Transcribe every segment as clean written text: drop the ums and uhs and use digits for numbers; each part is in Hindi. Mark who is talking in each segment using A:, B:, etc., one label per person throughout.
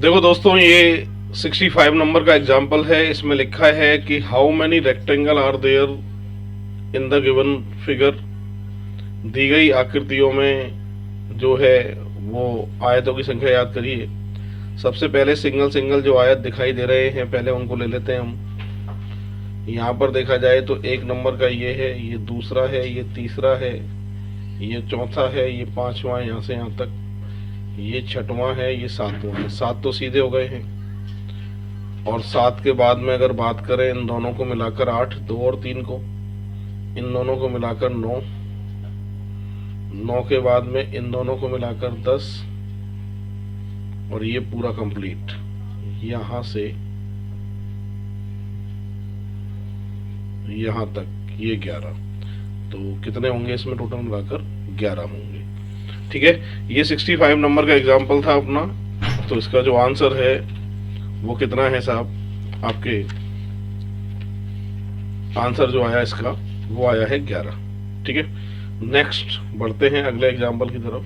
A: देखो दोस्तों, ये 65 नंबर का एग्जाम्पल है। इसमें लिखा है कि how many rectangle are there in the given figure. दी गई आकृतियों में जो है वो आयतों की संख्या याद करिए। सबसे पहले सिंगल सिंगल जो आयत दिखाई दे रहे हैं पहले उनको ले लेते हैं हम। यहाँ पर देखा जाए तो एक नंबर का ये है, ये दूसरा है, ये तीसरा है, ये चौथा है, ये पांचवा है यहाँ से यहाँ तक, ये छठवां है, ये सातवां है। सात तो सीधे हो गए हैं। और सात के बाद में अगर बात करें इन दोनों को मिलाकर 8, 2 और 3 को, इन दोनों को मिलाकर 9, 9 के बाद में इन दोनों को मिलाकर 10, और ये पूरा कंप्लीट यहां से यहां तक ये 11। तो कितने होंगे इसमें टोटल मिलाकर? 11 होंगे। ठीक है, ये 65 नंबर का एग्जाम्पल था अपना। तो इसका जो आंसर है वो कितना है साहब? आपके आंसर जो आया इसका वो आया है 11। ठीक है, नेक्स्ट बढ़ते हैं अगले एग्जाम्पल की तरफ।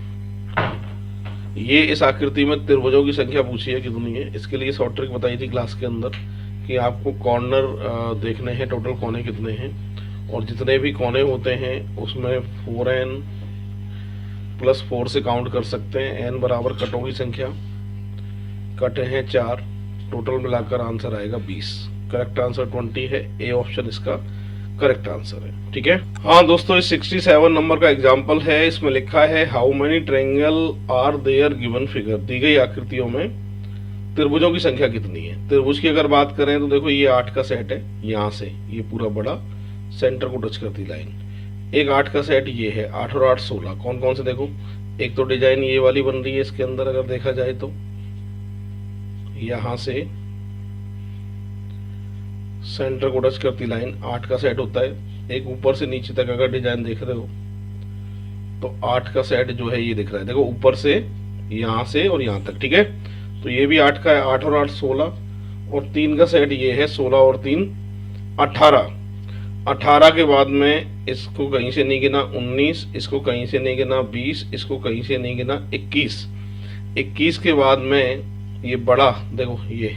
A: ये इस आकृति में त्रिभुजों की संख्या पूछी है कितनी है। इसके लिए शॉर्ट ट्रिक बताई थी क्लास के अंदर कि आपको कॉर्नर देखने हैं, टोटल कोने कितने हैं, और जितने भी कोने होते हैं उसमें 4n + 4 से काउंट कर सकते हैं। n बराबर कटों की संख्या, कट हैं 4, टोटल मिलाकर आंसर आएगा 20। करेक्ट आंसर 20 है। ए ऑप्शन इसका करेक्ट आंसर है। ठीक है, हाँ दोस्तों, इस 67 नंबर का एग्जाम्पल है। इसमें लिखा है how many triangle are there given figure. दी गई आकृतियों में त्रिभुजों की संख्या कितनी है। त्रिभुज की अगर बात करें तो देखो ये 8 का सेट है, यहाँ से ये पूरा बड़ा सेंटर को टच करती लाइन। एक 8 का सेट ये है, 8 और 8 16। कौन कौन से देखो, एक तो डिजाइन ये वाली बन रही है इसके अंदर अगर देखा जाए तो यहां से सेंटर को टच करती लाइन 8 का सेट होता है। एक ऊपर से नीचे तक अगर डिजाइन देख रहे हो तो 8 का सेट जो है ये दिख रहा है। देखो ऊपर से यहां से और यहां तक। ठीक है, तो ये भी 8 का है, 8 और 8 16, और 3 का सेट ये है, 16 और 3 18। 18 के बाद में इसको कहीं से नहीं गिना 19, इसको कहीं से नहीं गिना 20, इसको कहीं से नहीं गिना 21। 21 के बाद में ये बड़ा देखो, ये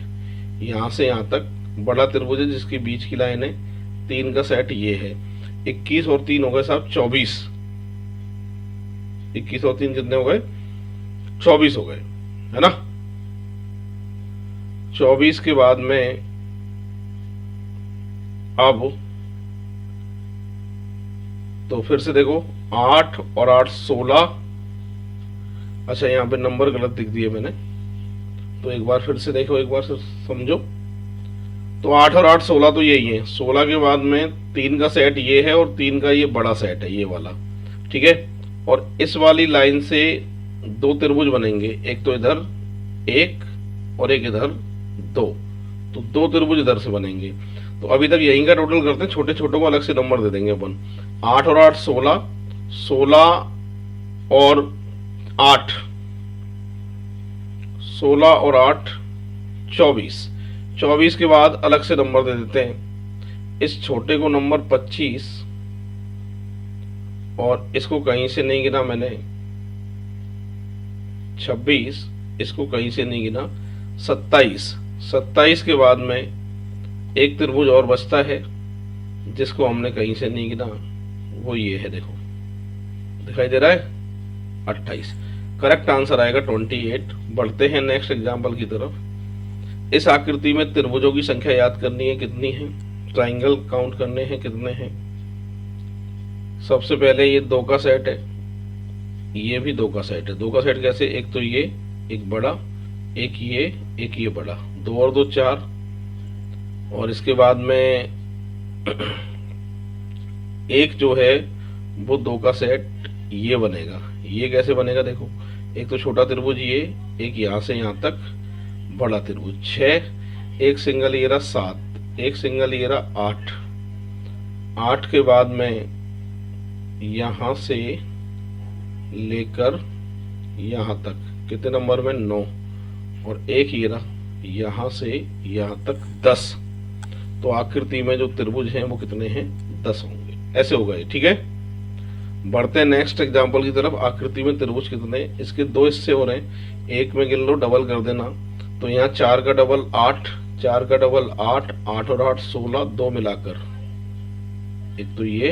A: यहां से यहां तक बड़ा त्रिभुज है जिसके बीच की लाइन है। 3 का सेट ये है। 21 और 3 हो गए साहब 24। 21 और 3 कितने हो गए? 24 हो गए, है ना। 24 के बाद में अब तो फिर से देखो 8 और 8 16। अच्छा, यहाँ पे नंबर गलत दिख दिए मैंने, तो एक बार फिर से देखो, एक बार से समझो। तो 8 और 8 16 तो यही है। 16 के बाद में 3 का सेट ये है और 3 का ये बड़ा सेट है, ये वाला। ठीक है, और इस वाली लाइन से 2 त्रिभुज बनेंगे, एक तो इधर 1 और एक इधर 2। तो 2 त्रिभुज इधर से बनेंगे। तो अभी तक यहीं का टोटल करते हैं, छोटे छोटों को अलग से नंबर दे देंगे अपन। 8 और 8 16, 16 और 8, 16 और 8 24। 24 के बाद अलग से नंबर दे देते हैं। इस छोटे को नंबर 25, और इसको कहीं से नहीं गिना मैंने 26, इसको कहीं से नहीं गिना 27। 27 के बाद में एक त्रिभुज और बचता है जिसको हमने कहीं से नहीं गिना, वो ये है, देखो दिखाई दे रहा है, 28। करेक्ट आंसर आएगा 28। बढ़ते हैं नेक्स्ट एग्जाम्पल की तरफ। इस आकृति में त्रिभुजों की संख्या याद करनी है कितनी है, ट्राइंगल काउंट करने हैं कितने हैं। सबसे पहले ये 2 का सेट है, ये भी 2 का सेट है। 2 का सेट कैसे? एक तो ये, एक बड़ा, एक ये बड़ा, 2 और 2 4, और इसके बाद में एक जो है वो 2 का सेट ये बनेगा। ये कैसे बनेगा? देखो, एक तो छोटा त्रिभुज ये, एक यहां से यहां तक बड़ा त्रिभुज 6, एक सिंगल ये रहा 7, एक सिंगल ये रहा 8। 8 के बाद में यहां से लेकर यहां तक कितने नंबर में? 9, और एक ये रहा यहां से यहां तक 10। तो आकृति में जो त्रिभुज हैं वो कितने हैं? 10 होंगे। ऐसे हो गए। ठीक है, बढ़ते हैं नेक्स्ट एग्जांपल की तरफ। आकृति में त्रिभुज कितने? इसके 2 हिस्से हो रहे हैं, एक में गिन लो, डबल कर देना। तो यहाँ 4 का डबल 8, 4 का डबल 8, 8 और 8 16, 2 मिलाकर एक तो ये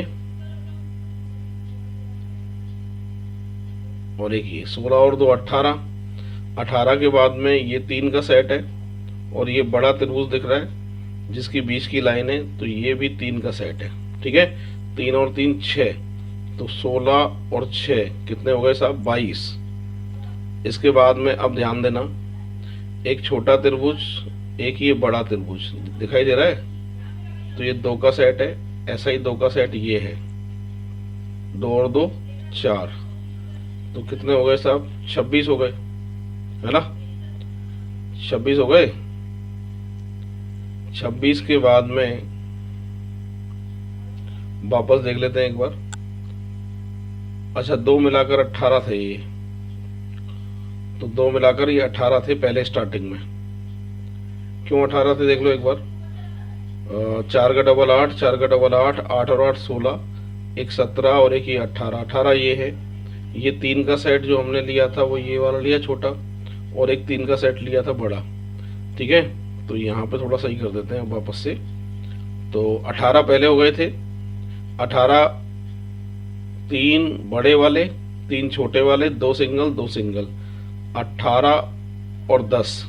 A: और एक ये 16 और 2 18, 18 के बाद में ये 3 का सेट है और ये बड़ा त्रिभुज दिख रहा है जिसकी बीच की लाइन है, तो ये भी 3 का सेट है। ठीक है, 3 और 3 6, तो 16 और 6 कितने हो गए साहब 22। इसके बाद में अब ध्यान देना, एक छोटा त्रिभुज, एक ये बड़ा त्रिभुज दिखाई दे रहा है, तो ये 2 का सेट है, ऐसा ही 2 का सेट ये है, 2 और 2 4, तो कितने हो गए साहब 26 हो गए, है ना, 26 हो गए। 26 के बाद में वापस देख लेते हैं एक बार। अच्छा, 2 मिलाकर 18 थे ये, तो 2 मिलाकर ये 18 थे पहले स्टार्टिंग में। क्यों 18 थे देख लो एक बार। 4 का डबल 8, 4 का डबल 8, 8 और 8 16, एक 17 और एक ये 18, 18 ये है। ये 3 का सेट जो हमने लिया था वो ये वाला लिया छोटा, और एक 3 का सेट लिया था बड़ा। ठीक है, तो यहाँ पे थोड़ा सही कर देते हैं वापस से। तो 18 पहले हो गए थे, 18 3 बड़े वाले, 3 छोटे वाले, 2 सिंगल 2 सिंगल, 18 और 10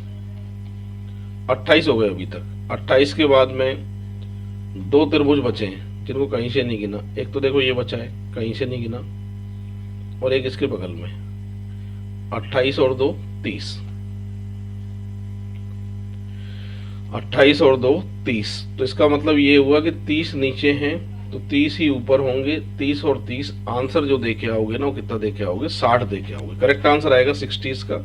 A: 28 हो गए अभी तक। 28 के बाद में 2 त्रिभुज बचे हैं जिनको कहीं से नहीं गिना। एक तो देखो ये बचा है, कहीं से नहीं गिना, और एक इसके बगल में 28 और 2 30, 28 और 2 30। तो इसका मतलब ये हुआ कि 30 नीचे हैं तो 30 ही ऊपर होंगे। 30 और 30 आंसर जो देके आओगे ना, वो कितना देके आओगे 60 देके आओगे। करेक्ट आंसर आएगा 60 इसका।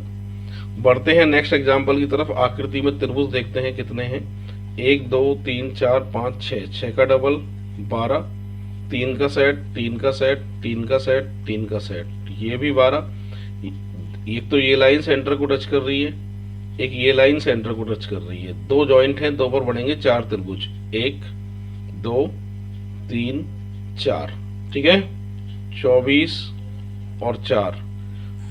A: बढ़ते हैं नेक्स्ट एग्जांपल की तरफ। आकृति में त्रिभुज देखते हैं कितने हैं। 1 2 3 4 5 6, 6 का डबल 12, 3 का सेट, 3 का सेट, 3 का सेट, 3 का सेट, ये भी 12। एक तो ये लाइन सेंटर को टच कर रही है, एक ये लाइन सेंटर को टच कर रही है। 2 जॉइंट हैं, 2 पर बनेंगे 4 त्रिभुज, 1 2 3 4। ठीक है, 24 और 4,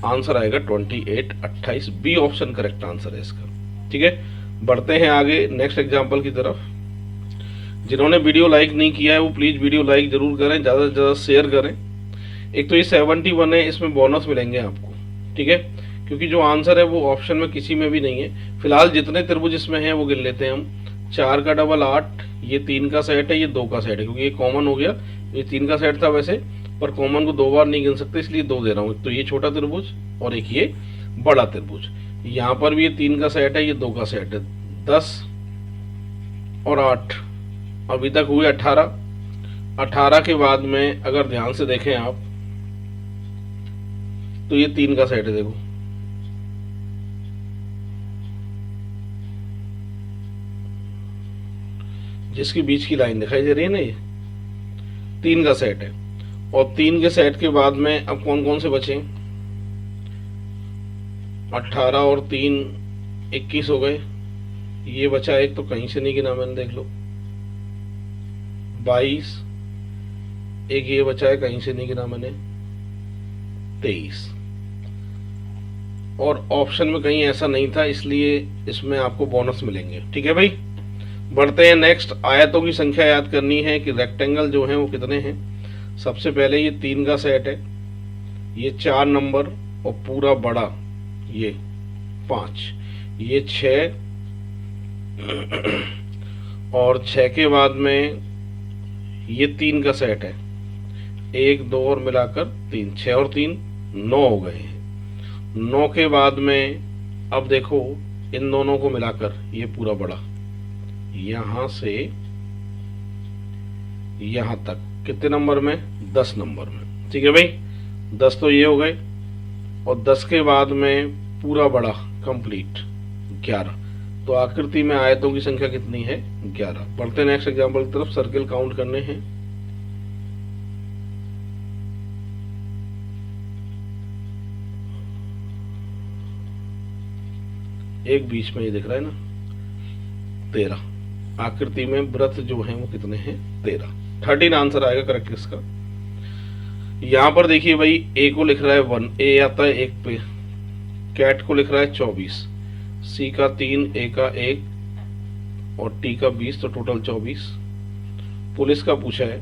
A: आंसर आएगा 28 28। बी ऑप्शन करेक्ट आंसर है इसका। ठीक है, बढ़ते हैं आगे नेक्स्ट एग्जांपल की तरफ। जिन्होंने वीडियो लाइक नहीं किया है वो प्लीज वीडियो लाइक जरूर करें, ज्यादा से ज्यादा शेयर करें। एक तो ये 71 है, इसमें बोनस मिलेंगे आपको। ठीक है, क्योंकि जो आंसर है वो ऑप्शन में किसी में भी नहीं है। फिलहाल जितने त्रिभुज इसमें हैं वो गिन लेते हैं हम। 4 का डबल 8, ये 3 का सेट है, ये 2 का सेट है, क्योंकि ये कॉमन हो गया। ये 3 का सेट था वैसे, पर कॉमन को 2 बार नहीं गिन सकते, इसलिए 2 दे रहा हूँ। तो ये छोटा त्रिभुज और एक ये बड़ा त्रिभुज। यहाँ पर भी ये 3 का सेट है, ये 2 का सेट है। 10 और 8, अभी तक हुए 18। 18 के बाद में अगर ध्यान से देखें आप तो ये 3 का सेट है, देखो जिसकी बीच की लाइन दिखाई दे रही है ना, ये 3 का सेट है। और 3 के सेट के बाद में अब कौन कौन से बचे, 18 और 3 21 हो गए। ये बचा एक, तो कहीं से नहीं गिना मैंने, देख लो 22, एक ये बचा है, कहीं से नहीं गिना मैंने, 23। और ऑप्शन में कहीं ऐसा नहीं था, इसलिए इसमें आपको बोनस मिलेंगे। ठीक है भाई, बढ़ते हैं नेक्स्ट। आयतों की संख्या याद करनी है कि रेक्टेंगल जो है वो कितने हैं। सबसे पहले ये 3 का सेट है, ये 4 नंबर, और पूरा बड़ा ये 5, ये 6, और 6 के बाद में ये 3 का सेट है, 1 2 और मिलाकर 3, 6 और 3 9 हो गए हैं। 9 के बाद में अब देखो इन दोनों को मिलाकर ये पूरा बड़ा, यहां से यहां तक कितने नंबर में, 10 नंबर में। ठीक है भाई, 10 तो ये हो गए, और 10 के बाद में पूरा बड़ा कंप्लीट 11। तो आकृति में आयतों की संख्या कितनी है, 11। बढ़ते नेक्स्ट एग्जांपल की तरफ। सर्किल काउंट करने हैं। एक बीच में ये दिख रहा है ना 13। आकृति में वृत्त जो है वो कितने हैं, 13। 13 आंसर आएगा करेक्ट इसका। यहां पर देखिए भाई, ए को लिख रहा है 1, ए आता है 1 पे। कैट को लिख रहा है 24, सी का 3, ए का 1 और टी का 20, तो टोटल 24। पुलिस का पूछा है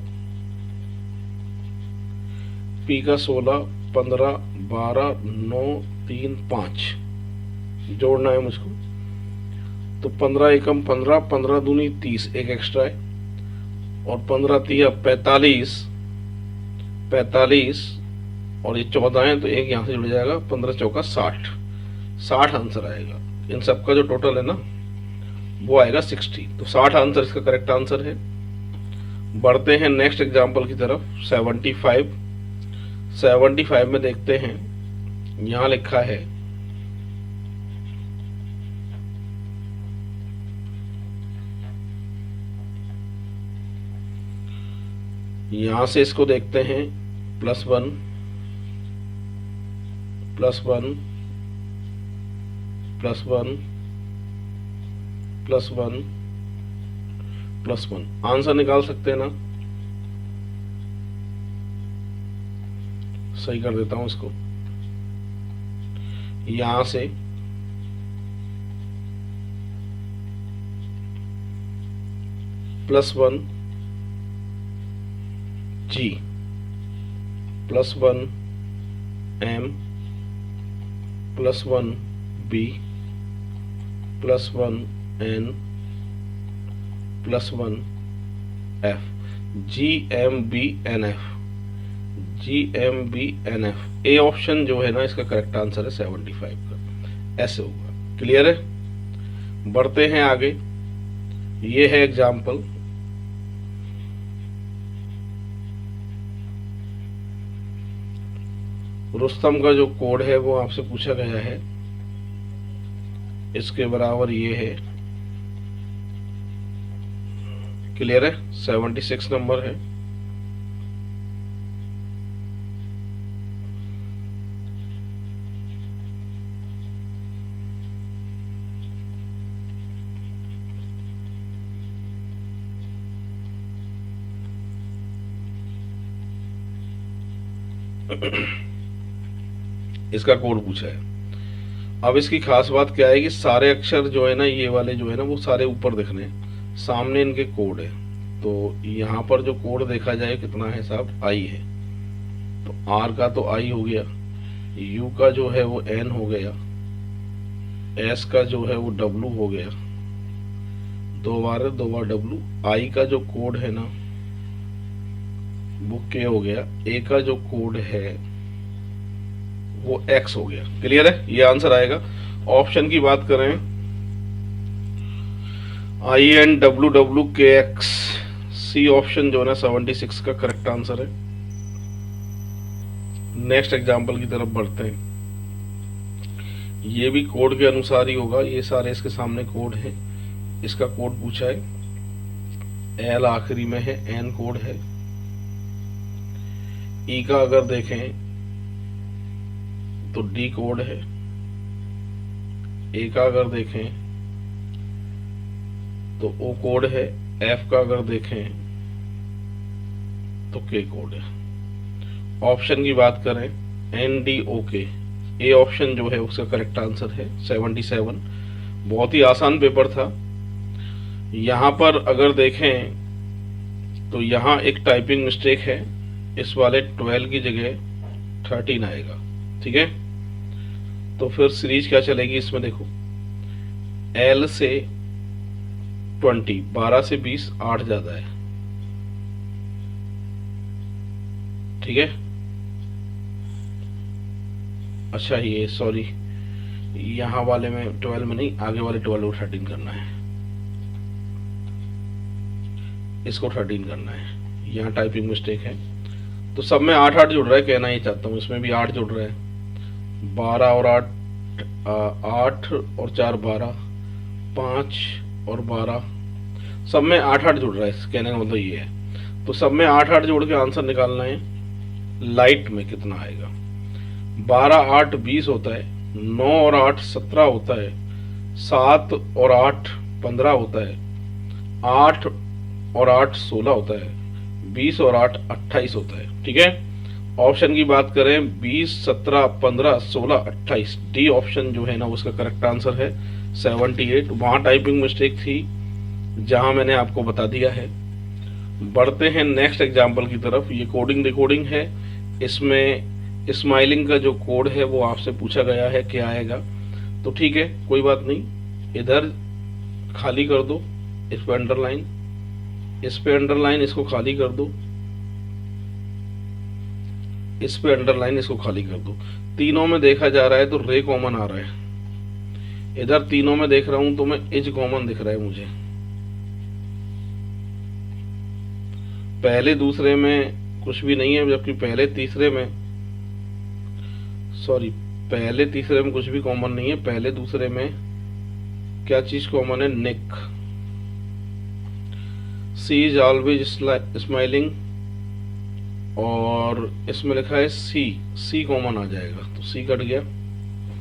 A: पी का 16, 15, 12, 9, 3, 5 जोड़ना है मुझको। तो 15 एकम 15, 15 दूनी 30, एक एक्स्ट्रा है, और 15 तिया 45, 45 और ये 14 है तो एक यहाँ से जुड़ जाएगा, 15 चौका 60, 60 आंसर आएगा। इन सबका जो टोटल है ना वो आएगा 60। तो 60 आंसर इसका करेक्ट आंसर है। बढ़ते हैं नेक्स्ट एग्जाम्पल की तरफ। 75, 75 में देखते हैं, यहां लिखा है यहां से इसको देखते हैं +1, +1, +1, +1, +1 आंसर निकाल सकते हैं ना? सही कर देता हूं इसको। यहां से +1 G, +1 M, +1 B, +1 N, +1 F, G M B N F, G M B N F। A option जो है ना इसका करेक्ट आंसर है 75 का, ऐसे होगा। क्लियर है? बढ़ते हैं आगे। ये है एग्जाम्पल। रुस्तम का जो कोड है वो आपसे पूछा गया है, इसके बराबर ये है। क्लियर है? 76 नंबर है। इसका कोड पूछा है। अब इसकी खास बात क्या है कि सारे अक्षर जो है ना, ये वाले जो है ना वो सारे ऊपर दिख रहे हैं, सामने इनके कोड है। तो यहाँ पर जो कोड देखा जाए कितना है साहब, आई है। तो आर का तो आई हो गया, यू का जो है वो एन हो गया, एस का जो है वो डब्लू हो गया, 2 बार 2 बार डब्लू। आई का जो कोड है ना वो के हो गया, ए का जो कोड है वो एक्स हो गया। क्लियर है? ये आंसर आएगा। ऑप्शन की बात करें, आई एन डब्ल्यू डब्ल्यू के एक्स, सी ऑप्शन जो है ना 76 का करेक्ट आंसर है। नेक्स्ट एग्जांपल की तरफ बढ़ते हैं। ये भी कोड के अनुसार ही होगा, ये सारे इसके सामने कोड है। इसका कोड पूछा है, एल आखिरी में है, एन कोड है। ई का अगर देखें तो डी कोड है, ए का अगर देखें तो ओ कोड है, एफ का अगर देखें तो के कोड है। ऑप्शन की बात करें, एन डी ओ के, ए ऑप्शन जो है उसका करेक्ट आंसर है 77। बहुत ही आसान पेपर था। यहां पर अगर देखें तो यहां एक टाइपिंग मिस्टेक है, इस वाले 12 की जगह 13 आएगा। ठीक है? तो फिर सीरीज क्या चलेगी इसमें, देखो L से 20, 12 से 20, 8 ज्यादा है। ठीक है? अच्छा ये सॉरी, यहां वाले में 12 में नहीं, आगे वाले 12 को 13 करना है, इसको 13 करना है। यहाँ टाइपिंग मिस्टेक है। तो सब में 8 8 जुड़ रहा है, कहना ये चाहता हूँ। इसमें भी 8 जुड़ रहा है, 12 और 8, 8 और 4 12, 5 और 12, सब में 8 8 जुड़ रहा है। कहने का मतलब ये है। तो सब में 8 8 जोड़ के आंसर निकालना है। लाइट में कितना आएगा, 12 8 20 होता है, 9 और 8 17 होता है, 7 और 8 15 होता है, 8 और 8 16 होता है, 20 और 8 28 होता है। ठीक है? ऑप्शन की बात करें 20, 17, 15, 16, 28, डी ऑप्शन जो है ना उसका करेक्ट आंसर है 78। वहां टाइपिंग मिस्टेक थी जहां मैंने आपको बता दिया है। बढ़ते हैं नेक्स्ट एग्जाम्पल की तरफ। ये कोडिंग रिकॉर्डिंग है, इसमें स्माइलिंग का जो कोड है वो आपसे पूछा गया है क्या आएगा। तो ठीक है, कोई बात नहीं, इधर खाली कर दो, इस पे अंडरलाइन, इस पे अंडरलाइन, इसको खाली कर दो, इस पे अंडरलाइन, इसको खाली कर दो। तीनों में देखा जा रहा है तो रे कॉमन आ रहा है। इधर तीनों में देख रहा हूं तो मैं एज कॉमन दिख रहा है मुझे। पहले दूसरे में कुछ भी नहीं है, जबकि पहले तीसरे में, सॉरी, पहले तीसरे में कुछ भी कॉमन नहीं है। पहले दूसरे में क्या चीज कॉमन है? नेक। सी इज ऑलवेज स्माइलिंग, और इसमें लिखा है सी, सी कॉमन आ जाएगा तो सी कट गया।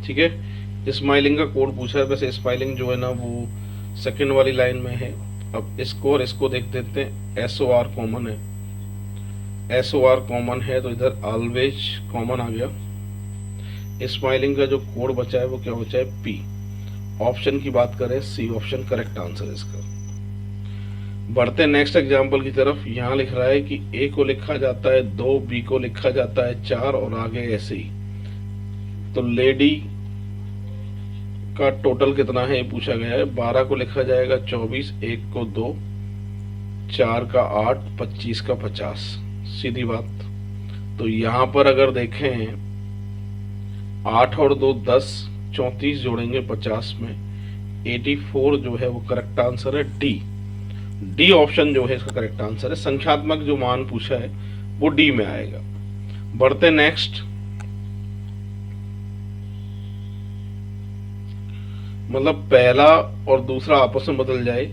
A: ठीक है, स्माइलिंग का कोड पूछा है। वैसे स्माइलिंग जो है ना वो सेकंड वाली लाइन में है। अब इसको और इसको देख देते हैं। एस ओ आर कॉमन है, एस ओ आर कॉमन है तो इधर ऑलवेज कॉमन आ गया। स्माइलिंग का जो कोड बचा है वो क्या बचा है? पी। ऑप्शन की बात करें सी ऑप्शन करेक्ट आंसर है इसका। बढ़ते नेक्स्ट एग्जाम्पल की तरफ। यहाँ लिख रहा है कि ए को लिखा जाता है 2, बी को लिखा जाता है 4 और आगे ऐसे ही। तो लेडी का टोटल कितना है ये पूछा गया है। 12 को लिखा जाएगा 24, 1 को 2, 4 का 8, 25 का 50, सीधी बात। तो यहाँ पर अगर देखें 8 और 2 10, 34 जोड़ेंगे 50 में 84 जो है वो करेक्ट आंसर है डी। डी ऑप्शन जो है इसका करेक्ट आंसर है। संख्यात्मक जो मान पूछा है वो डी में आएगा। बढ़ते नेक्स्ट, मतलब पहला और दूसरा आपस में बदल जाए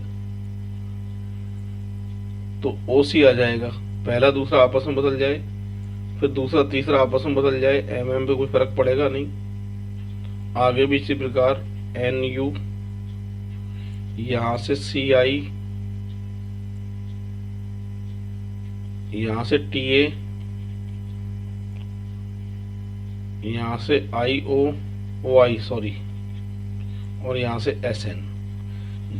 A: तो ओसी आ जाएगा। पहला दूसरा आपस में बदल जाए, फिर दूसरा तीसरा आपस में बदल जाए, एम एम पे कोई फर्क पड़ेगा नहीं। आगे भी इसी प्रकार एन यू, यहां से सी आई, यहां से टी ए, यहां से आई ओ आई सॉरी, और यहां से एस एन।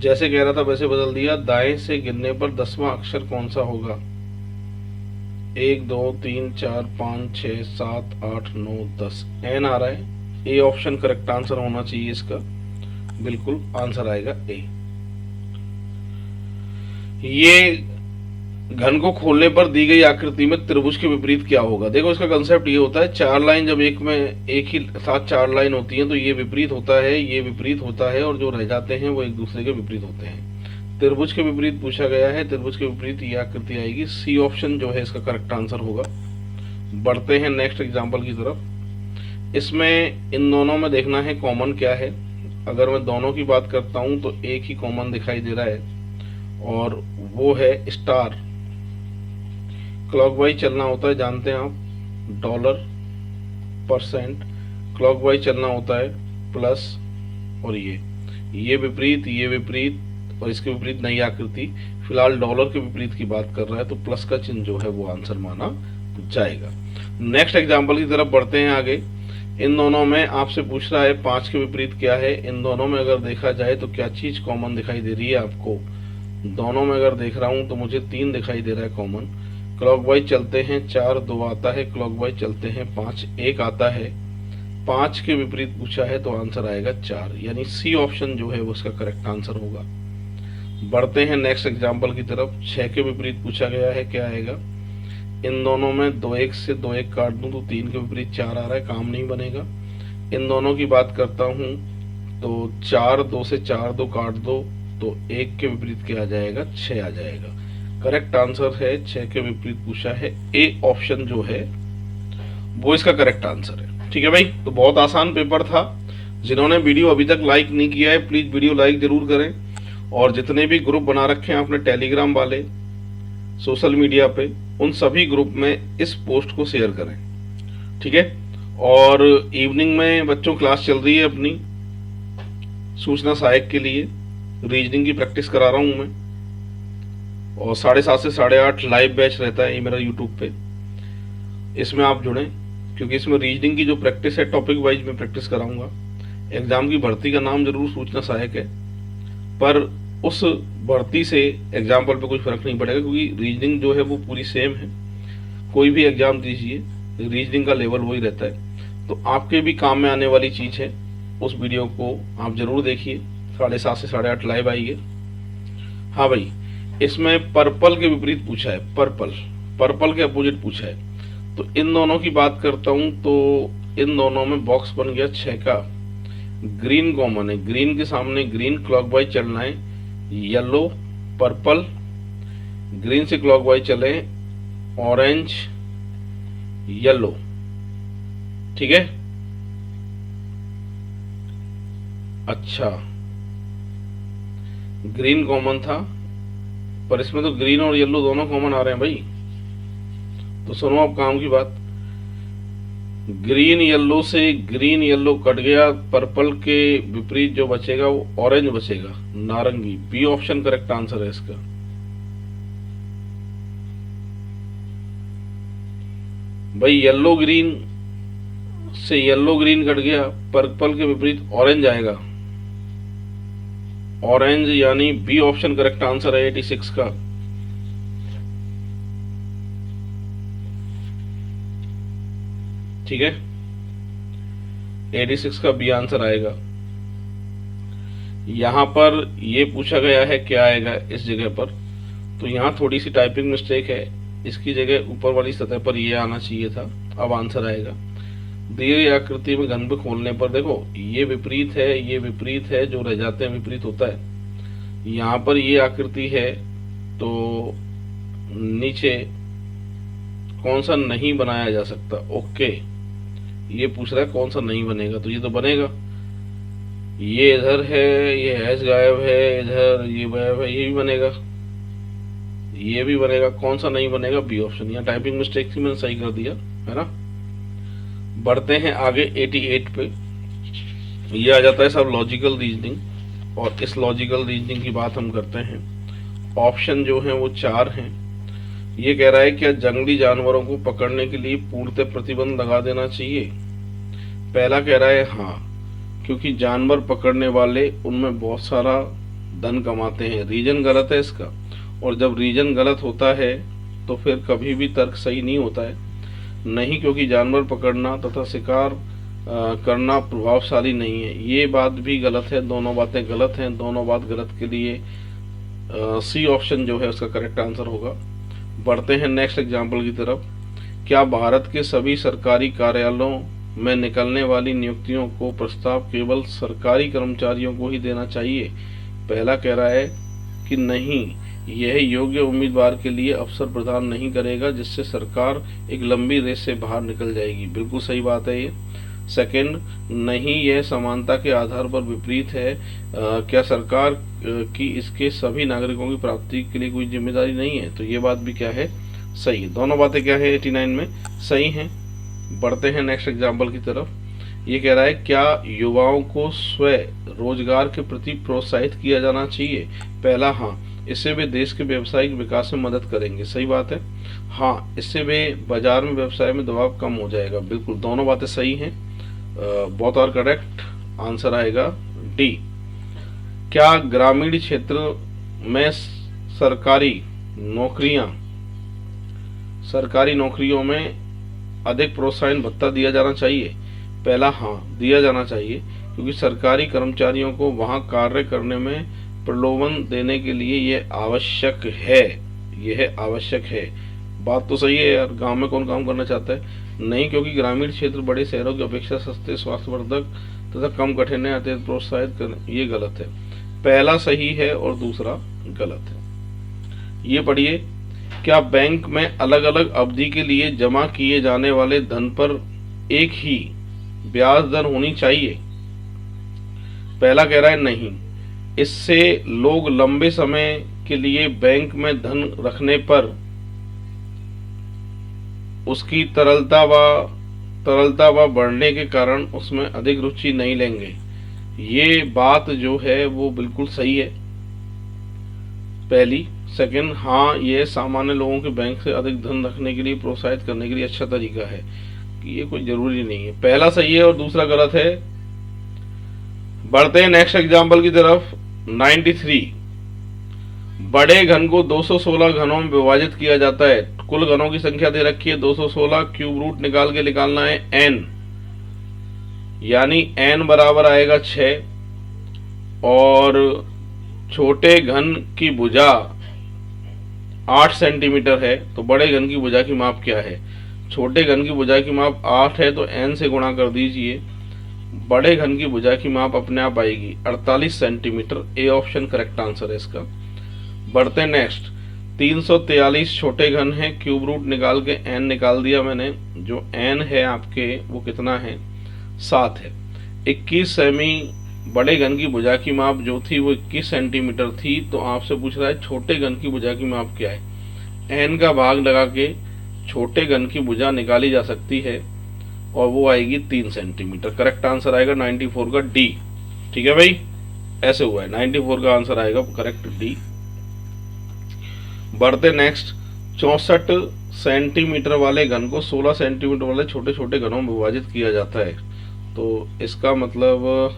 A: जैसे कह रहा था वैसे बदल दिया। दाएं से गिनने पर 10वां अक्षर कौन सा होगा? 1 2 3 4 5 6 7 8 9 10, एन आ रहा है। ए ऑप्शन करेक्ट आंसर होना चाहिए इसका, बिल्कुल आंसर आएगा ए। ये घन को खोलने पर दी गई आकृति में त्रिभुज के विपरीत क्या होगा? देखो इसका कंसेप्ट ये होता है, 4 लाइन जब एक ही साथ 4 लाइन होती हैं तो ये विपरीत होता है, ये विपरीत होता है, और जो रह जाते हैं वो एक दूसरे के विपरीत होते हैं। त्रिभुज के विपरीत पूछा गया है, त्रिभुज के विपरीत ये आकृति आएगी। सी ऑप्शन जो है इसका करेक्ट आंसर होगा। बढ़ते हैं नेक्स्ट एग्जाम्पल की तरफ। इसमें इन दोनों में देखना है कॉमन क्या है। अगर मैं दोनों की बात करता हूं तो एक ही कॉमन दिखाई दे रहा है, और वो है स्टार। क्लॉकवाइज चलना होता है, जानते हैं आप, डॉलर, परसेंट, क्लॉकवाइज चलना होता है, प्लस, और ये विपरीत, ये विपरीत, और इसके विपरीत नई आकृति। फिलहाल डॉलर के विपरीत की बात कर रहा है तो प्लस का चिन्ह जो है वो आंसर माना जाएगा। नेक्स्ट एग्जाम्पल की तरफ बढ़ते हैं आगे। इन दोनों में आपसे पूछ रहा है 5 के विपरीत क्या है। इन दोनों में अगर देखा जाए तो क्या चीज कॉमन दिखाई दे रही है आपको? दोनों में अगर देख रहा हूं तो मुझे 3 दिखाई दे रहा है कॉमन। क्लॉकवाइज चलते हैं 4 2 आता है, क्लॉकवाइज चलते हैं 5 1 आता है। 5 के विपरीत पूछा है तो आंसर आएगा 4, यानी सी ऑप्शन जो है वो उसका करेक्ट आंसर होगा। बढ़ते हैं नेक्स्ट एग्जाम्पल की तरफ। 6 के विपरीत पूछा गया है, क्या आएगा? इन दोनों में 2 1 से 2 1 काट दूं तो 3 के विपरीत 4 आ रहा है, काम नहीं बनेगा। इन दोनों की बात करता हूं तो 4 2 से 4 2 काट दो तो 1 के विपरीत क्या आ जाएगा? 6 आ जाएगा। करेक्ट आंसर है 6 के विपरीत पूछा है, ए ऑप्शन जो है वो इसका करेक्ट आंसर है। ठीक है भाई, तो बहुत आसान पेपर था। जिन्होंने वीडियो अभी तक लाइक नहीं किया है प्लीज वीडियो लाइक जरूर करें, और जितने भी ग्रुप बना रखे हैं अपने टेलीग्राम वाले सोशल मीडिया पे, उन सभी ग्रुप में इस पोस्ट को शेयर करें। ठीक है, और इवनिंग में बच्चों क्लास चल रही है अपनी सूचना सहायक के लिए, रीजनिंग की प्रैक्टिस करा रहा हूं मैं, और 7:30 से 8:30 लाइव बैच रहता है ये मेरा यूट्यूब पे। इसमें आप जुड़ें, क्योंकि इसमें रीजनिंग की जो प्रैक्टिस है टॉपिक वाइज में प्रैक्टिस कराऊंगा। एग्जाम की भर्ती का नाम जरूर सूचना सहायक है, पर उस भर्ती से एग्जाम्पल पे कुछ फर्क नहीं पड़ेगा, क्योंकि रीजनिंग जो है वो पूरी सेम है। कोई भी एग्जाम दीजिए, रीजनिंग का लेवल वही रहता है। तो आपके भी काम में आने वाली चीज है, उस वीडियो को आप जरूर देखिए। 7:30 से 8:30 लाइव आइए। हाँ भाई, इसमें पर्पल के विपरीत पूछा है, पर्पल के अपोजिट पूछा है। तो इन दोनों की बात करता हूं तो इन दोनों में बॉक्स बन गया 6 का। ग्रीन कॉमन है, ग्रीन के सामने ग्रीन क्लॉकवाइज चलना है, येलो पर्पल, ग्रीन से क्लॉकवाइज चले ऑरेंज येलो, ठीक है। अच्छा, ग्रीन कॉमन था, पर इसमें तो ग्रीन और येलो दोनों कॉमन आ रहे हैं भाई। तो सुनो अब काम की बात। ग्रीन येलो से ग्रीन येलो कट गया, पर्पल के विपरीत जो बचेगा वो ऑरेंज बचेगा, नारंगी। बी ऑप्शन करेक्ट आंसर है इसका। भाई येलो ग्रीन से येलो ग्रीन कट गया, पर्पल के विपरीत ऑरेंज आएगा, ऑरेंज, यानी बी ऑप्शन करेक्ट आंसर है 86 का। ठीक है, 86 का बी आंसर आएगा। यहां पर ये पूछा गया है क्या आएगा इस जगह पर, तो यहां थोड़ी सी टाइपिंग मिस्टेक है। इसकी जगह ऊपर वाली सतह पर ये आना चाहिए था, अब आंसर आएगा। दिए गई आकृति में घन में खोलने पर देखो, ये विपरीत है, ये विपरीत है, जो रह जाते हैं विपरीत होता है। यहां पर ये आकृति है, तो नीचे कौन सा नहीं बनाया जा सकता। ओके, ये पूछ रहा है कौन सा नहीं बनेगा, तो ये तो बनेगा। ये इधर है, ये हैश गायब है, इधर ये गायब है, ये भी बनेगा, ये भी बनेगा। कौन सा नहीं बनेगा, बी ऑप्शन। यहाँ टाइपिंग मिस्टेक थी, मैंने सही कर दिया है ना। बढ़ते हैं आगे 88 पे। ये आ जाता है सब लॉजिकल रीजनिंग, और इस लॉजिकल रीजनिंग की बात हम करते हैं। ऑप्शन जो है वो 4 हैं। ये कह रहा है क्या जंगली जानवरों को पकड़ने के लिए पूर्णतः प्रतिबंध लगा देना चाहिए। पहला कह रहा है हाँ, क्योंकि जानवर पकड़ने वाले उनमें बहुत सारा धन कमाते हैं। रीजन गलत है इसका, और जब रीजन गलत होता है तो फिर कभी भी तर्क सही नहीं होता है। नहीं, क्योंकि जानवर पकड़ना तथा शिकार करना प्रभावशाली नहीं है, ये बात भी गलत है। दोनों बातें गलत हैं, दोनों बात गलत के लिए सी ऑप्शन जो है उसका करेक्ट आंसर होगा। बढ़ते हैं नेक्स्ट एग्जाम्पल की तरफ। क्या भारत के सभी सरकारी कार्यालयों में निकलने वाली नियुक्तियों को प्रस्ताव केवल सरकारी कर्मचारियों को ही देना चाहिए। पहला कह रहा है कि नहीं, यह योग्य उम्मीदवार के लिए अवसर प्रदान नहीं करेगा, जिससे सरकार एक लंबी रेस से बाहर निकल जाएगी। बिल्कुल सही बात है ये। सेकंड, नहीं, यह समानता के आधार पर विपरीत है। क्या सरकार की इसके सभी नागरिकों की प्राप्ति के लिए कोई जिम्मेदारी नहीं है, तो ये बात भी क्या है, सही है। दोनों बातें क्या है 89 में सही हैं। बढ़ते हैं नेक्स्ट एग्जाम्पल की तरफ। ये कह रहा है क्या युवाओं को स्व रोजगार के प्रति प्रोत्साहित किया जाना चाहिए। पहला हाँ, इससे वे देश के व्यावसायिक विकास में मदद करेंगे। सही बात है। हाँ, इससे वे बाजार में व्यवसाय में दबाव कम हो जाएगा। बिल्कुल, दोनों बातें सही हैं। Both are correct. आंसर आएगा डी। क्या ग्रामीण क्षेत्र में सरकारी नौकरियों में अधिक प्रोत्साहन भत्ता दिया जाना चाहिए। पहला हाँ, दिया जाना चाहिए, क्योंकि सरकारी कर्मचारियों को वहां कार्य करने में प्रलोभन देने के लिए यह आवश्यक है। बात तो सही है यार, गांव में कौन काम करना चाहता है। नहीं, क्योंकि ग्रामीण क्षेत्र बड़े शहरों की अपेक्षा सस्ते, स्वास्थ्यवर्धक तथा कम कठिन है, अत्यधिक प्रोत्साहित करने, ये गलत है। पहला सही है और दूसरा गलत है। ये पढ़िए, क्या बैंक में अलग अलग अवधि के लिए जमा किए जाने वाले धन पर एक ही ब्याज दर होनी चाहिए। पहला कह रहा है नहीं, इससे लोग लंबे समय के लिए बैंक में धन रखने पर उसकी तरलता व बढ़ने के कारण उसमें अधिक रुचि नहीं लेंगे। ये बात जो है वो बिल्कुल सही है पहली। सेकंड, हाँ ये सामान्य लोगों के बैंक से अधिक धन रखने के लिए प्रोत्साहित करने के लिए अच्छा तरीका है, कि ये कोई जरूरी नहीं है। पहला सही है और दूसरा गलत है। बढ़ते हैं नेक्स्ट एग्जाम्पल की तरफ। 93, बड़े घन को 216 घनों में विभाजित किया जाता है। कुल घनों की संख्या दे रखी है 216, क्यूब रूट निकाल के निकालना है n, यानी n बराबर आएगा 6, और छोटे घन की भुजा 8 सेंटीमीटर है। तो बड़े घन की भुजा की माप क्या है? छोटे घन की भुजा की माप 8 है, तो n से गुणा कर दीजिए। बड़े घन की भुजा की माप अपने आप आएगी 48 centimetre. A option correct answer है इसका। बढ़ते नेक्स्ट। 343 छोटे घन है, क्यूब रूट निकाल के n निकाल दिया मैंने। जो n है आपके वो कितना है? 7 है। 21 सेमी बड़े घन की भुजा की माप जो थी वो 21 सेंटीमीटर थी। तो आपसे पूछ रहा है छोटे घन की भुजा की माप क्या है? n का भाग लगा के छोटे घन की भुजा निकाली जा सकती है और वो आएगी 3 सेंटीमीटर। करेक्ट आंसर आएगा 94 का डी। ठीक है भाई, ऐसे हुआ है। 94 का आंसर आएगा करेक्ट डी। बढ़ते नेक्स्ट। 64 सेंटीमीटर वाले घन को 16 सेंटीमीटर वाले छोटे छोटे घनों में विभाजित किया जाता है। तो इसका मतलब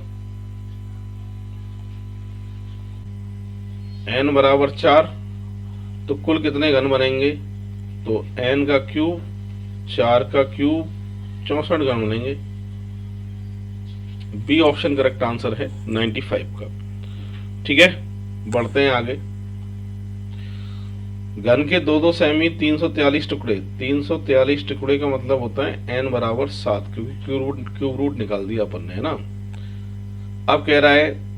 A: n बराबर 4, तो कुल कितने घन बनेंगे? तो n का क्यूब, 4 का क्यूब, 64 घन बनेंगे। बी ऑप्शन करेक्ट आंसर है 95 का। ठीक है, बढ़ते हैं आगे। घन के 2-2 सेमी 343 टुकड़े। 343 टुकड़े का मतलब होता है n बराबर 7, क्योंकि क्यूब रूट निकाल दिया अपन ने, है ना। अब कह रहा है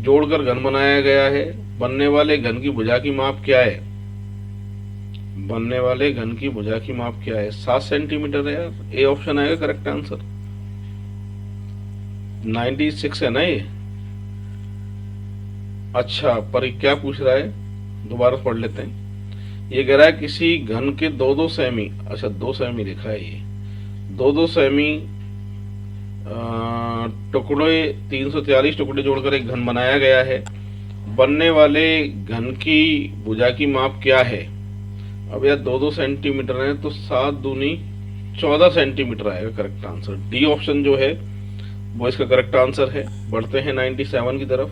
A: जोड़कर घन बनाया गया है। बनने वाले घन की भुजा की माप क्या है? बनने वाले घन की भुजा की माप क्या है? 7 सेंटीमीटर है यार। ए ऑप्शन आएगा करेक्ट आंसर। 96 है ना ये। अच्छा, पर क्या पूछ रहा है? दोबारा पढ़ लेते हैं। ये कह रहा है किसी घन के 2-2 सेमी, अच्छा 2 सेमी लिखा है ये, 2-2 सेमी टुकड़े 343 टुकड़े जोड़कर एक घन बनाया गया है। बनने वाले घन की भुजा की माप क्या है? अब यार 2-2 सेंटीमीटर है, तो 7 दूनी 14 सेंटीमीटर आएगा करेक्ट आंसर। डी ऑप्शन जो है वो इसका करेक्ट आंसर है। बढ़ते हैं 97 की तरफ।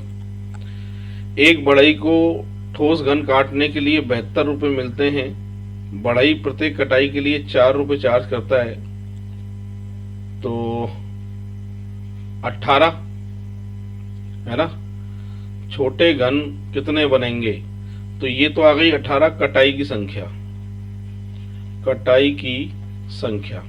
A: एक बढ़ई को ठोस घन काटने के लिए 72 रुपए मिलते हैं। बढ़ई प्रत्येक कटाई के लिए 4 रुपए चार्ज करता है, तो 18 है ना। छोटे घन कितने बनेंगे? तो ये तो आ गई 18 कटाई की संख्या। कटाई की संख्या,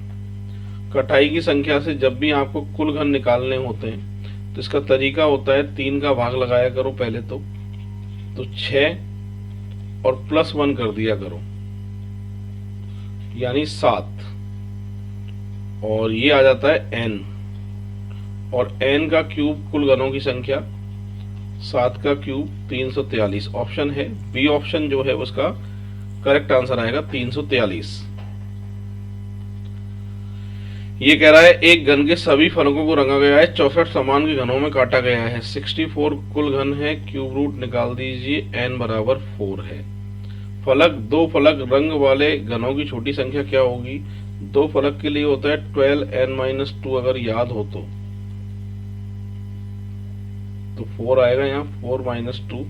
A: कटाई की संख्या से जब भी आपको कुल घन निकालने होते हैं तो इसका तरीका होता है 3 का भाग लगाया करो पहले तो 6 और +1 कर दिया करो, यानी 7, और ये आ जाता है n, और n का क्यूब कुल घनों की संख्या, 7 का क्यूब 343। ऑप्शन है बी ऑप्शन जो है उसका करेक्ट आंसर आएगा 343। ये कह रहा है एक घन के सभी फलकों को रंगा गया है, 64 समान के घनों में काटा गया है। 64 कुल घन है, क्यूब रूट निकाल दीजिए, n बराबर 4 है। फलक, 2 फलक रंग वाले घनों की छोटी संख्या क्या होगी? 2 फलक के लिए होता है 12n-2, अगर याद हो तो 4 आएगा यहाँ, 4 - 2,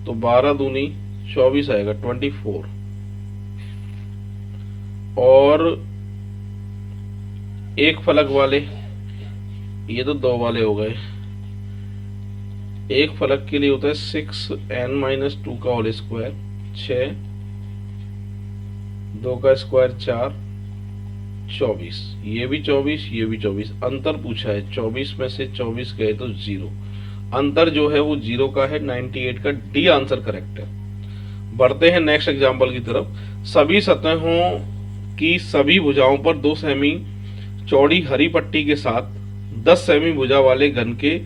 A: तो 12 दूनी 24 आएगा, 24। और एक फलक वाले, ये तो 2 वाले हो गए। एक फलक के लिए होता है 6n-2 का होल स्क्वायर, 6, 2 का स्क्वायर 4, 24। ये भी 24, ये भी 24। अंतर पूछा है, 24 में से 24 गए तो 0। अंतर जो है वो 0 का है। 98 का डी आंसर करेक्ट है। बढ़ते हैं नेक्स्ट एग्जांपल की तरफ। सभी सतहों की सभी भुजाओं पर 2 सेमी चौड़ी हरी पट्टी के साथ 10 सेमी भुजा वाले घन के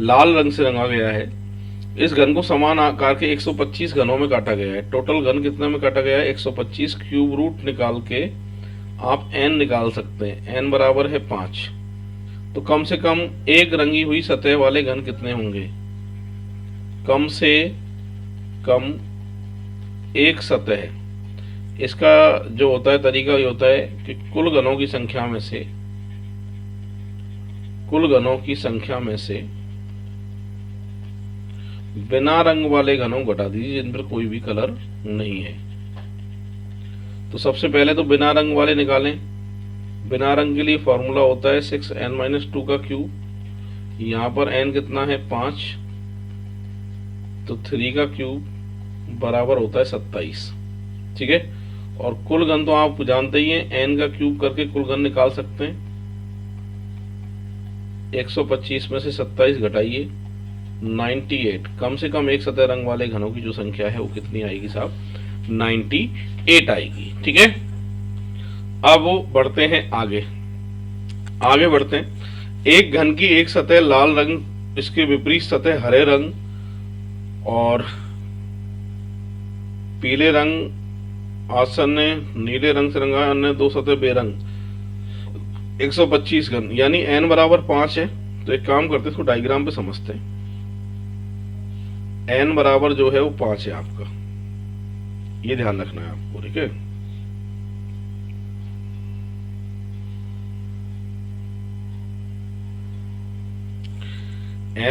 A: लाल रंग से रंगा गया है। इस घन को समान आकार के 125 घनों में काटा गया है। टोटल घन कितने में काटा गया है? 125। क्यूब रूट निकाल के आप n निकाल सकते हैं, n बराबर है 5। तो कम से कम एक रंगी हुई सतह वाले घन कितने होंगे? कम से कम एक सतह। इसका जो होता है तरीका ये होता है कि कुल घनों की संख्या में से बिना रंग वाले घनों घटा दीजिए जिन पर कोई भी कलर नहीं है। तो सबसे पहले तो बिना रंग वाले निकालें। बिना रंग के लिए फॉर्मूला होता है 6n-2 का क्यूब। यहां पर n कितना है 5, तो 3 का क्यूब बराबर होता है 27। ठीक है, और कुल घन तो आप जानते ही हैं, n का क्यूब करके कुल घन निकाल सकते हैं। 125 में से 27 घटाइए 98। कम से कम एक सतह रंग वाले घनों की जो संख्या है वो कितनी आएगी साहब, 98 आएगी। ठीक है, अब वो बढ़ते हैं आगे बढ़ते हैं। एक घन की एक सतह लाल रंग, इसके विपरीत सतह हरे रंग और पीले रंग आसन्न नीले रंग से रंगा अन्य दो सतह बेरंग। 125 घन यानी n बराबर 5 है। तो एक काम करते हैं, इसको डायग्राम पे समझते हैं। n बराबर जो है वो 5 है आपका, ये ध्यान रखना है आपको। ठीक है,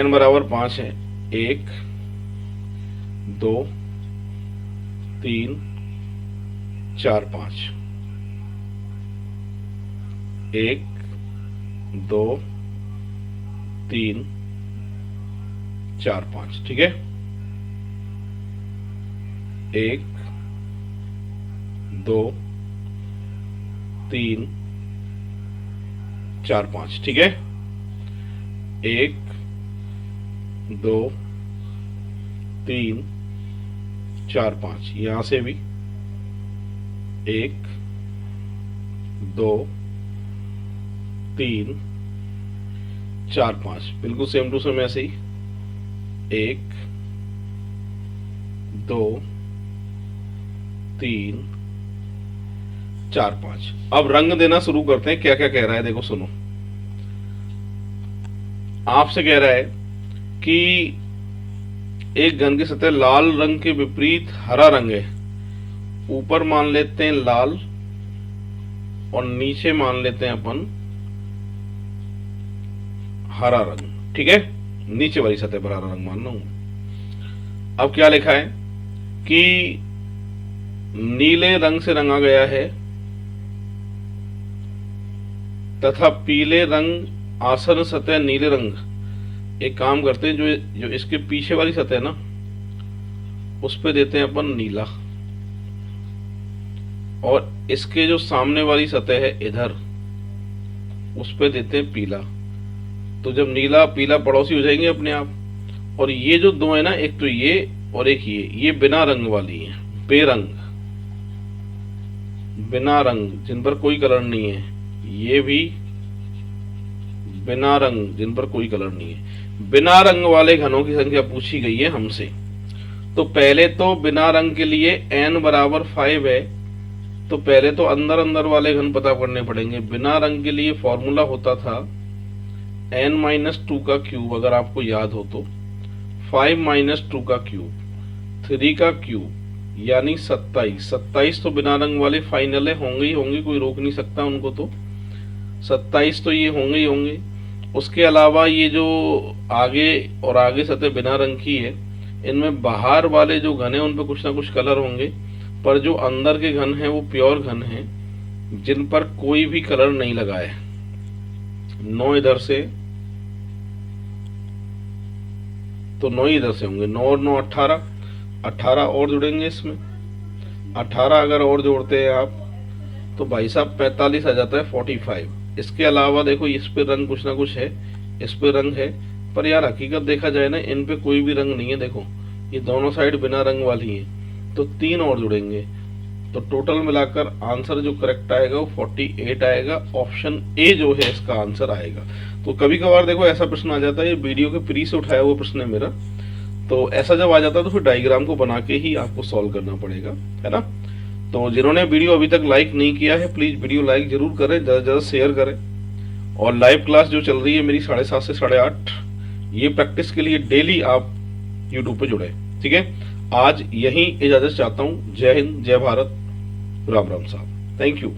A: n बराबर 5 है। 1 2 3 4 5। 1 2 3 4 5। ठीक है, 1 2 3 4 5। ठीक है, 1 2 3 4 5। यहां से भी 1 2 3 4 5, बिल्कुल सेम टू सेम ऐसे ही 1 2 3 4 5। अब रंग देना शुरू करते हैं। क्या क्या कह रहा है देखो, सुनो। आपसे कह रहा है कि एक घन की सतह लाल रंग के विपरीत हरा रंग है। ऊपर मान लेते हैं लाल और नीचे मान लेते हैं अपन हरा रंग। ठीक है, नीचे वाली सतह पर हरा रंग मान रहा हूं। अब क्या लिखा है कि नीले रंग से रंगा गया है तथा पीले रंग आसन्न सतह नीले रंग। एक काम करते हैं, जो इसके पीछे वाली सतह है ना, उस पे देते हैं अपन नीला, और इसके जो सामने वाली सतह है इधर, उस पे देते हैं पीला। तो जब नीला पीला पड़ोसी हो जाएंगे अपने आप। और ये जो दो है ना, एक तो ये और एक ये बिना रंग वाली है, बेरंग, बिना रंग जिन पर कोई कलर नहीं है। ये भी बिना रंग जिन पर कोई कलर नहीं है। बिना रंग वाले घनों की संख्या पूछी गई है हमसे। तो पहले तो बिना रंग के लिए n बराबर 5 है, तो पहले तो अंदर अंदर वाले घन पता करने पड़ेंगे। बिना रंग के लिए फॉर्मूला होता था n-2 का क्यूब, अगर आपको याद हो तो 5-2 का क्यूब, 3 का क्यूब यानी 27। 27 तो बिना रंग वाले फाइनल है, होंगे ही होंगे, कोई रोक नहीं सकता उनको। तो 27 तो ये होंगे ही होंगे। उसके अलावा ये जो आगे और आगे सतह बिना रंग की है, इनमें बाहर वाले जो घन है उन पर कुछ ना कुछ कलर होंगे, पर जो अंदर के घन है वो प्योर घन है जिन पर कोई भी कलर नहीं लगा है। 9 इधर से, तो 9 इधर से होंगे। 9 और 9 18, 18 और जुड़ेंगे इसमें। 18 अगर और जोड़ते हैं आप तो भाई साहब 45 आ जाता है, 45। इसके अलावा देखो इस पे रंग कुछ ना कुछ है, इस पे रंग है, पर यार हकीकत देखा जाए ना, इन पे कोई भी रंग नहीं है। देखो ये दोनों साइड बिना रंग वाली है, तो 3 और जुड़ेंगे। तो टोटल मिलाकर आंसर जो करेक्ट आएगा वो 48 आएगा। ऑप्शन ए जो है इसका आंसर आएगा। तो कभी कभार देखो ऐसा प्रश्न आ जाता है, ये वीडियो के प्री से उठाया हुआ प्रश्न है मेरा, तो ऐसा जब आ जाता है तो फिर डायग्राम को बना के ही आपको सॉल्व करना पड़ेगा, है ना। तो जिन्होंने वीडियो अभी तक लाइक नहीं किया है, प्लीज वीडियो लाइक जरूर करें, ज्यादा ज्यादा शेयर करें। और लाइव क्लास जो चल रही है मेरी 7:30 से 8:30, ये प्रैक्टिस के लिए डेली आप यूट्यूब पे जुड़े। ठीक है, आज यहीं इजाजत चाहता हूं। जय हिंद, जय भारत, राम राम साहब, थैंक यू।